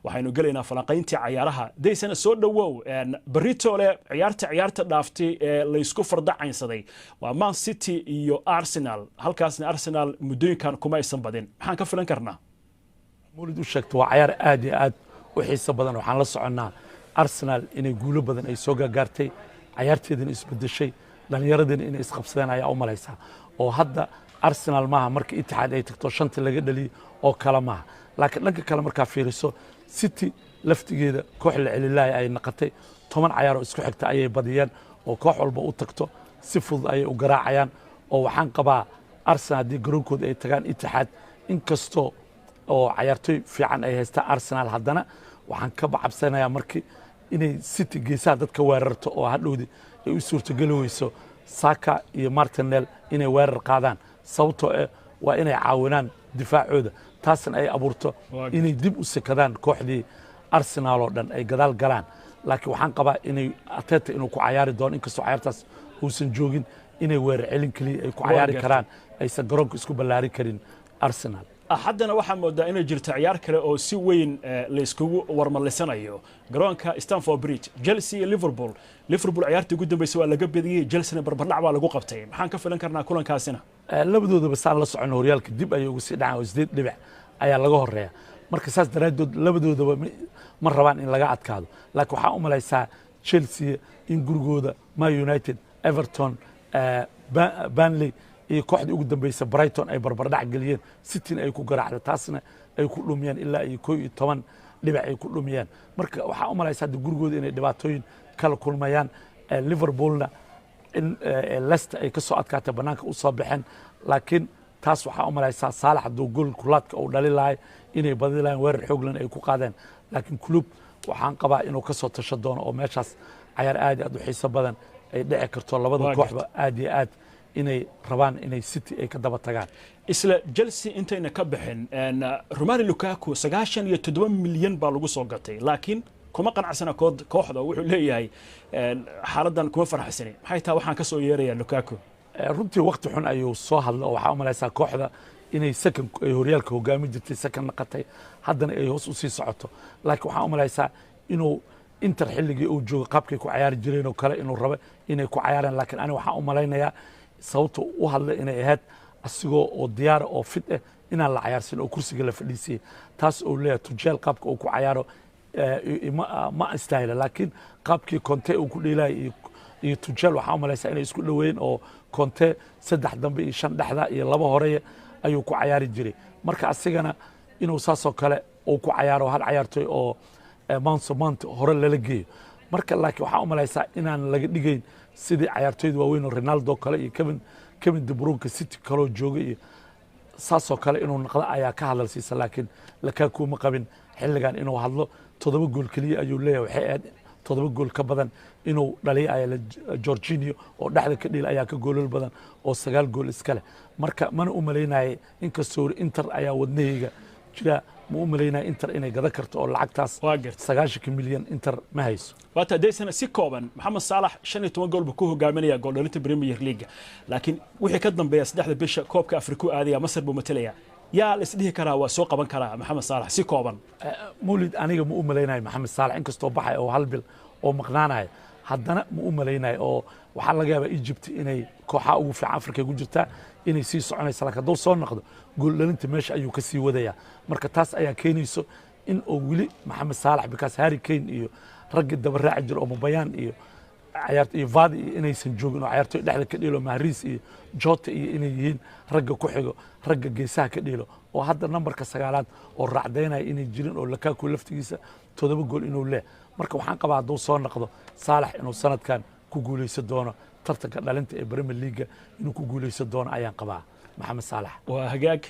waxaynu gelaynaa falanqayntii cayaaraha daysana soo dhawow Britole ciyaarta dhaaftay ee la isku fardacaynsaday waa Man City iyo Arsenal halkaasna Arsenal muddooyinkan kuma aysan badin maxaan ka filan karnaa مولد وشكت وعيار آدي وحيس بدن وحنا لصعنا أرسنال إنه يقولوا بدن أي سوقا قارتي عيارتي دين إسبد الشيء لأن يردن إنه إسقفصدان أي أو ملايسها وهذا أرسنال معها مرك اتحاد أي تكتور شنت اللي قد لي أو كلامها لكن لقى كلام مركا فيرسو سيتي لفت جيدا كوحل الله أي نقطة ثمان عيار إسكو حكتا أي بديان وكوحل بقول تكتو سفوض أي وقراع عيان وحن قبا أرسنال دي جرونكود أي تكان اتحاد إنكستو oo ciyaartoy fiican ay haysta Arsenal haddana waxaan ka bacabsanayaa markii inay City geesaha dadka weerarto oo hadhowdi ay u suurtageliyso Saka iyo Martinelli inay weerar qaadaan sababtoo ah waa inay caawinaan difaacooda taasna ay abuurto inay dib u sekadaan kooxdii Arsenal oo dhan ay gadaal galaan laakiin waxaan qabaa inay Arteta inuu ku ciyaari doono inkastoo ciyaartaas uusan joogin inay weerar celin kaliya ay ku ciyaari karaan aysan garoonka isku ballaarin karin Arsenal haddana waxaa moodaa inay jirto ciyaar kale oo si weyn la iskugu warmalisanayo garoonka Stamford Bridge Chelsea iyo Liverpool ciyaartii ugu dambeysay waa laga badiyay Chelsea barbardhac waa lagu qabtay maxaan ka filan karnaa kulankaasina labadooda bas aan la socon horyaalka dib ay ugu sii dhacaan oo 8 dhibic ayaa laga horeeya marka saas daraadood labadooda ma rabaan in laga adkaado laakiin waxa u malaysaa Chelsea in gurigooda Man United Everton Burnley iyo kooxda ugu dambeysay Brighton ay barbardhac galiyeen City ay ku garaacday taasna ay ku dhumiyeen ilaa ay 11 dhibic ay ku dhumiyeen marka waxa u malaysaa gurigooda inay dhibaatooyin kala kulmayaan Liverpoolna in Leicester ay ka soo adkaatay banaanka u soo baxeen laakiin taas waxa u malaysaa Salah doo gool kulaadka uu dhali lahay inay badilaan weerar xooglan ay ku qaadeen laakiin club waxaan qabaa inuu ka soo tashan doono oo meeshaas ciyaar aad u xiiso badan ay dhici karto labada kooxba aad iyo aad inay rabaan inay City ay ka daba tagaan isla Chelsea intayna ka bixin Romelu Lukaku 97 milyan baa lagu soo gatay laakiin kuma qanacsana kooxda wuxuu leeyahay xaaladan kuma faraxsani maxay taa waxaan ka soo yeerayaa Lukaku runtii waqti xun ayuu soo hadlay waxa u malaysaa kooxda inay second ay horyaalka hogaami jirtay second naqatay haddana ay hoos u sii socoto laakiin waxa u malaysaa inuu Inter xilligii uu joogo qaabkay ku ciyaari jireen oo kale inuu rabo inay ku ciyaaraan laakiin aniga waxa u malaynayaa sababta u hadlay inay ahayd asigoo oo diyaar oo fit ah inaan la ciyaarsan oo kursiga la fadhiisay taas oo leeyahay Tuchel qaabka uu ku ciyaaro ma istaahila laakiin qaabkii Conte uu ku dheelay iyo Tuchel waxa u malaysaa inay isku dhaweeyeen oo Conte 3 dambe iyo 5 dhaxda iyo 2 hore ayuu ku ciyaari jiray marka asigana inuu saasoo kale uu ku ciyaaro hal ciyaartoy oo Mount hore lala geeyo marka laakiin waxa u malaysaa inaan laga dhigayn sidii ciyaartoyda waaweyn oo Ronaldo kale iyo Kevin De Bruyne City kale jooga iyo saasoo kale inuu noqdo ayaa ka hadalsiisa laakiin Lukaku ma qabin xilligan inuu hadlo 7 gool kaliya ayuu leeyahay waxay aad 7 gool ka badan inuu dhaliyo ayaa Jorginho oo dhaxda ka dhil ayaa ka goolal badan oo 9 gool iska leh marka mana u maleynay inkastoo Inter ayaa wadnahayga jira ma u maleynaa Inter inay gada karto oo lacagtaas 90 milyan Inter ma hayso waata deysana si kooban Mohamed Salah 15 gool buu ku hogaaminaya gool dhalinta Premier League laakiin wixii ka dambeeya 3 bisha koobka Afrika aadaya Masar buu matalaya yaa la isdhihi karaa waa soo qaban karaa Mohamed Salah si kooban Mawlid aniga ma u maleynaa Mohamed Salah inkastoo baxay oo hal bil oo maqnaanay haddana ma u maleynaa oo waxa laga yaabaa Egypt inay kooxaha ugu fiican Afrika ku jirta inay sii soconayso laakiin doo soo noqdo gool dhalinta meesha ayuu ka sii wadaya marka taas ayaa keenayso in oo wili Mohamed Salah because Harry Kane iyo rag daba raaci jir oo Mabayaan iyo ciyaartoy iyo Vardy inaysan joogin oo ciyaartoy dhexda ka dhilo Mahrez iyo Jota iyo inay yihiin ragga ku xigo ragga geesaha ka dhilo oo hadda numberka 9aad oo raacdeynay inay jirin oo Lukaku laftigiisa 7 gool inuu leeyahay marka waxaan qabaa doo soo noqdo Salah inuu sanadkan ku guuleysan doono tartanka dhalinta ee Premier League inuu ku guuleysan doono ayaan qabaa Mohamed Salah waa hagaag